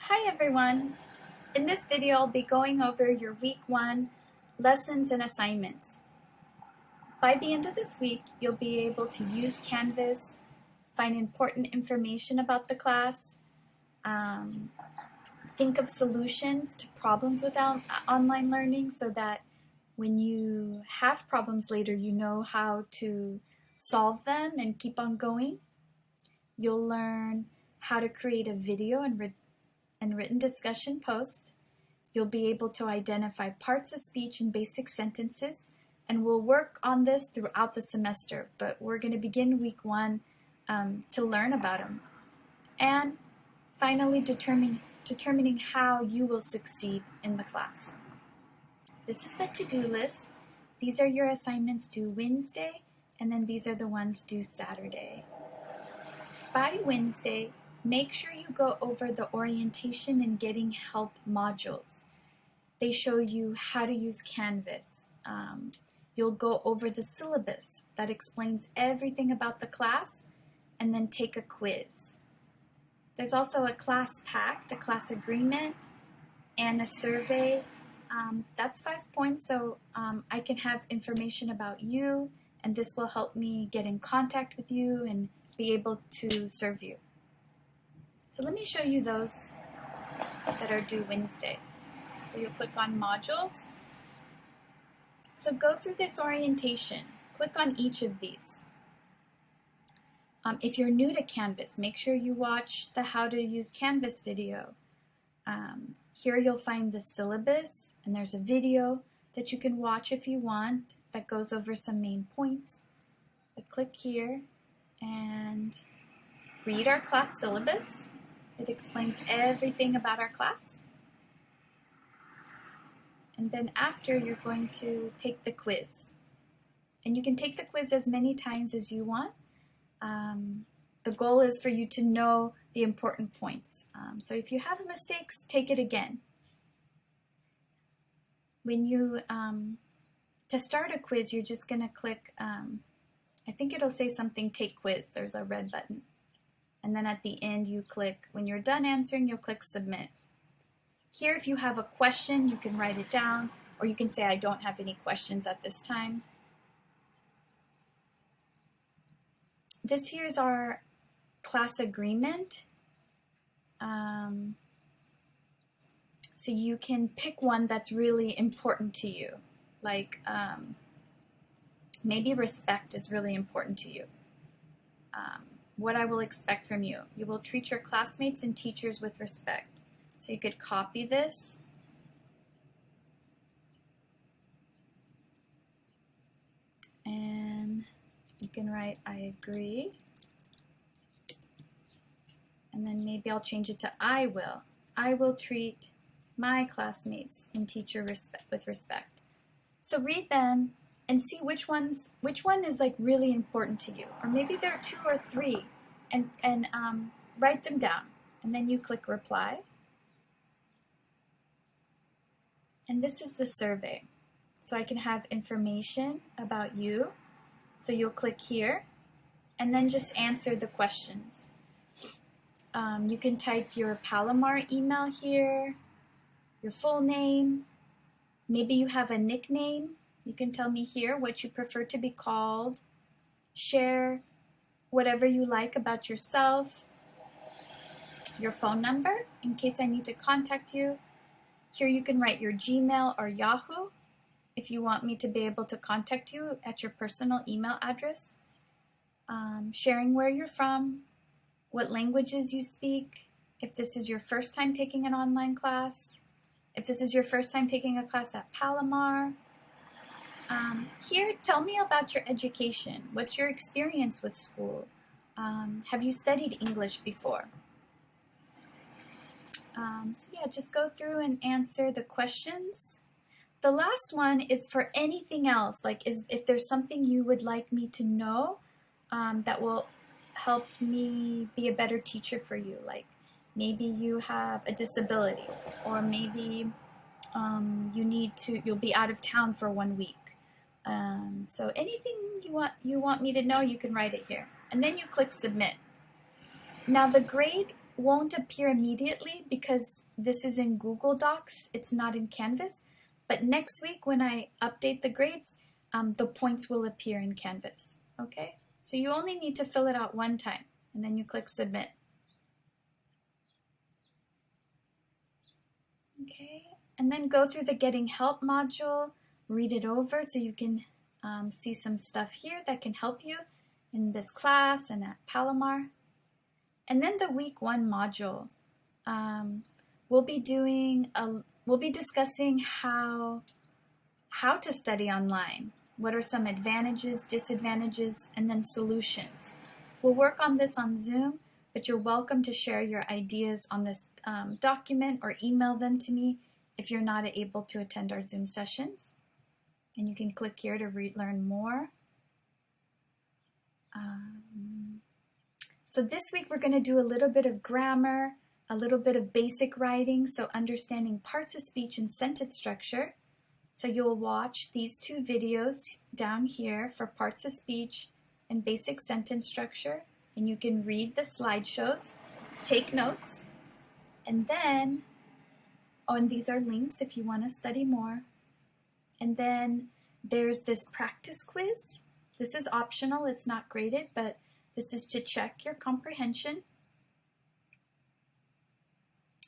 Hi everyone! In this video I'll be going over your week 1 lessons and assignments. By the end of this week you'll be able to use Canvas, find important information about the class, think of solutions to problems with online learning so that when you have problems later you know how to solve them and keep on going. You'll learn how to create a video and written discussion post. You'll be able to identify parts of speech and basic sentences, and we'll work on this throughout the semester, but we're going to begin week 1 to learn about them. And finally, determining how you will succeed in the class. This is the to-do list. These are your assignments due Wednesday, and then these are the ones due Saturday. By Wednesday, make sure you go over the orientation and getting help modules. They show you how to use Canvas. You'll go over the syllabus that explains everything about the class and then take a quiz. There's also a class pact, a class agreement, and a survey. That's 5 points, so I can have information about you, and this will help me get in contact with you and be able to serve you. So let me show you those that are due Wednesday. So you'll click on modules. So go through this orientation. Click on each of these. If you're new to Canvas, make sure you watch the How to Use Canvas video. Here you'll find the syllabus, and there's a video that you can watch if you want that goes over some main points. But click here and read our class syllabus. It explains everything about our class. And then after, you're going to take the quiz. And you can take the quiz as many times as you want. The goal is for you to know the important points. So if you have mistakes, take it again. When you, to start a quiz, you're just going to click, I think it'll say something, take quiz. There's a red button. And then at the end you click, when you're done answering, you'll click submit. Here if you have a question, you can write it down, or you can say I don't have any questions at this time. This here is our class agreement. So you can pick one that's really important to you. Like maybe respect is really important to you. What I will expect from you. You will treat your classmates and teachers with respect. So you could copy this. And you can write, I agree. And then maybe I'll change it to I will. I will treat my classmates and teacher with respect. So read them and see which one is like really important to you, or maybe there are 2 or 3, and write them down, and then you click reply. And this is the survey, so I can have information about you. So you'll click here, and then just answer the questions. You can type your Palomar email here, your full name. Maybe you have a nickname. You can tell me here what you prefer to be called. Share whatever you like about yourself. Your phone number, in case I need to contact you. Here you can write your Gmail or Yahoo if you want me to be able to contact you at your personal email address. Sharing where you're from, what languages you speak, if this is your first time taking an online class, if this is your first time taking a class at Palomar. Here, tell me about your education. What's your experience with school? Have you studied English before? So yeah, just go through and answer the questions. The last one is for anything else, like if there's something you would like me to know that will help me be a better teacher for you. Like maybe you have a disability, or maybe you'll be out of town for 1 week. So anything you want me to know, you can write it here. And then you click submit. Now the grade won't appear immediately because this is in Google Docs, it's not in Canvas, but next week when I update the grades, the points will appear in Canvas, okay? So you only need to fill it out one time, and then you click Submit. Okay, and then go through the Getting Help module, read it over so you can see some stuff here that can help you in this class and at Palomar. And then the week 1 module, we'll be discussing how to study online. What are some advantages, disadvantages, and then solutions. We'll work on this on Zoom, but you're welcome to share your ideas on this document or email them to me if you're not able to attend our Zoom sessions. And you can click here to learn more. So this week we're going to do a little bit of grammar, a little bit of basic writing, so understanding parts of speech and sentence structure. So you'll watch these 2 videos down here for parts of speech and basic sentence structure, and you can read the slideshows, take notes, and then, and these are links if you want to study more. And then there's this practice quiz. This is optional, it's not graded, but this is to check your comprehension.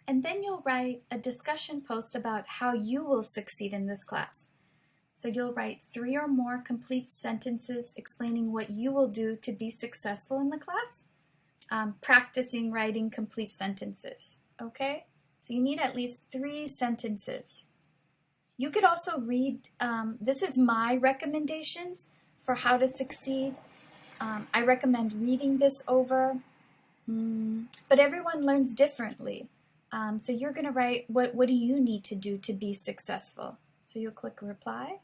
And then you'll write a discussion post about how you will succeed in this class. So you'll write 3 or more complete sentences explaining what you will do to be successful in the class, practicing writing complete sentences, okay? So you need at least 3 sentences. You could also read, this is my recommendations for how to succeed. I recommend reading this over, but everyone learns differently. So you're going to write, what do you need to do to be successful? So you'll click reply.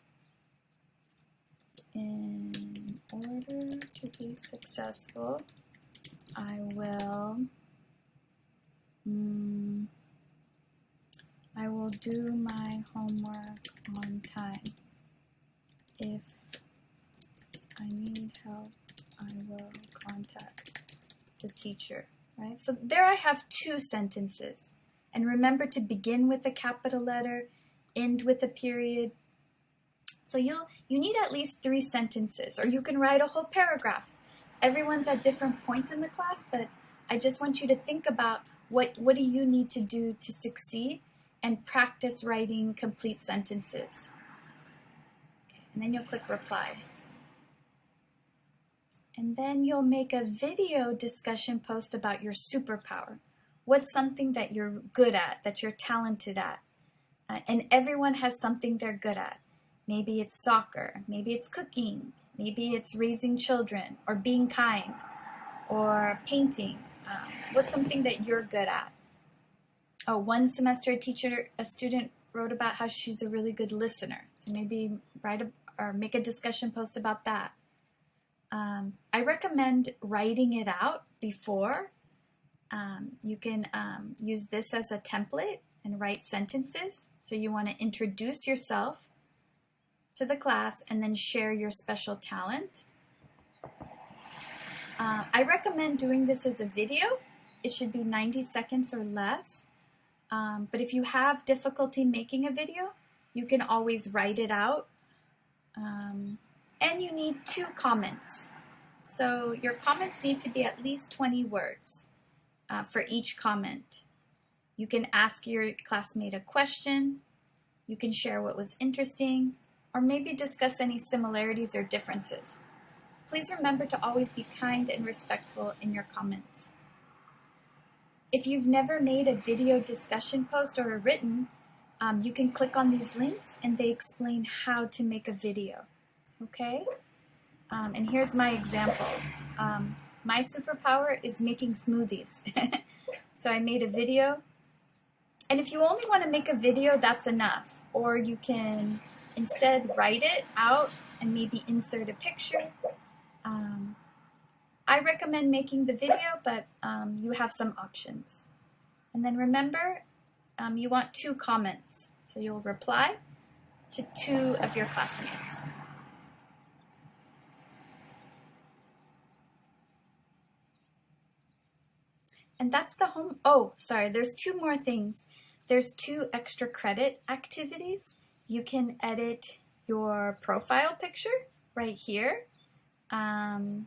In order to be successful, I will do my homework on time. If I need help, I will contact the teacher. Right? So there I have 2 sentences. And remember to begin with a capital letter, end with a period. So you need at least 3 sentences, or you can write a whole paragraph. Everyone's at different points in the class, but I just want you to think about what do you need to do to succeed and practice writing complete sentences. Okay, and then you'll click reply. And then you'll make a video discussion post about your superpower. What's something that you're good at, that you're talented at? And everyone has something they're good at. Maybe it's soccer, maybe it's cooking, maybe it's raising children, or being kind, or painting. What's something that you're good at? Oh, one semester a student wrote about how she's a really good listener. So maybe make a discussion post about that. I recommend writing it out before. You can use this as a template and write sentences. So you want to introduce yourself to the class and then share your special talent. I recommend doing this as a video. It should be 90 seconds or less. But if you have difficulty making a video, you can always write it out. And you need 2 comments. So your comments need to be at least 20 words for each comment. You can ask your classmate a question. You can share what was interesting, or maybe discuss any similarities or differences. Please remember to always be kind and respectful in your comments. If you've never made a video discussion post or a written, you can click on these links and they explain how to make a video. Okay? And here's my example. My superpower is making smoothies. So I made a video. And if you only want to make a video, that's enough. Or you can instead write it out and maybe insert a picture. I recommend making the video, but you have some options. And then remember, you want 2 comments. So you'll reply to 2 of your classmates. And that's the home. Oh, sorry, there's two more things. There's 2 extra credit activities. You can edit your profile picture right here. And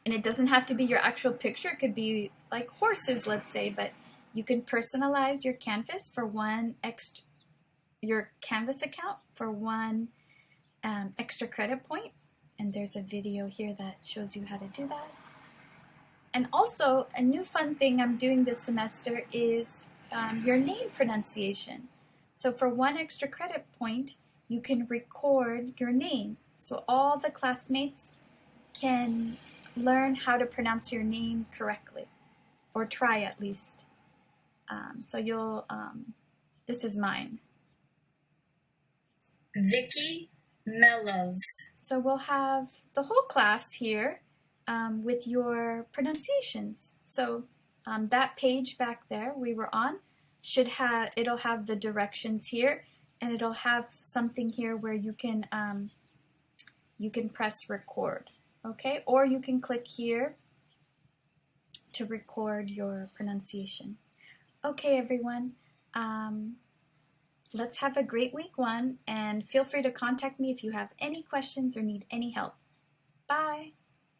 it doesn't have to be your actual picture. It could be like horses, let's say, but you can personalize your Canvas for your Canvas account for 1 extra credit point. And there's a video here that shows you how to do that. And also, a new fun thing I'm doing this semester is your name pronunciation. So for 1 extra credit point, you can record your name. So all the classmates can learn how to pronounce your name correctly, or try at least. So you'll, this is mine. Vicky Mellows. So we'll have the whole class here with your pronunciations. So that page back there we were on it'll have the directions here, and it'll have something here where you can press record, okay? Or you can click here to record your pronunciation. Okay, everyone. Let's have a great week 1, and feel free to contact me if you have any questions or need any help. Bye.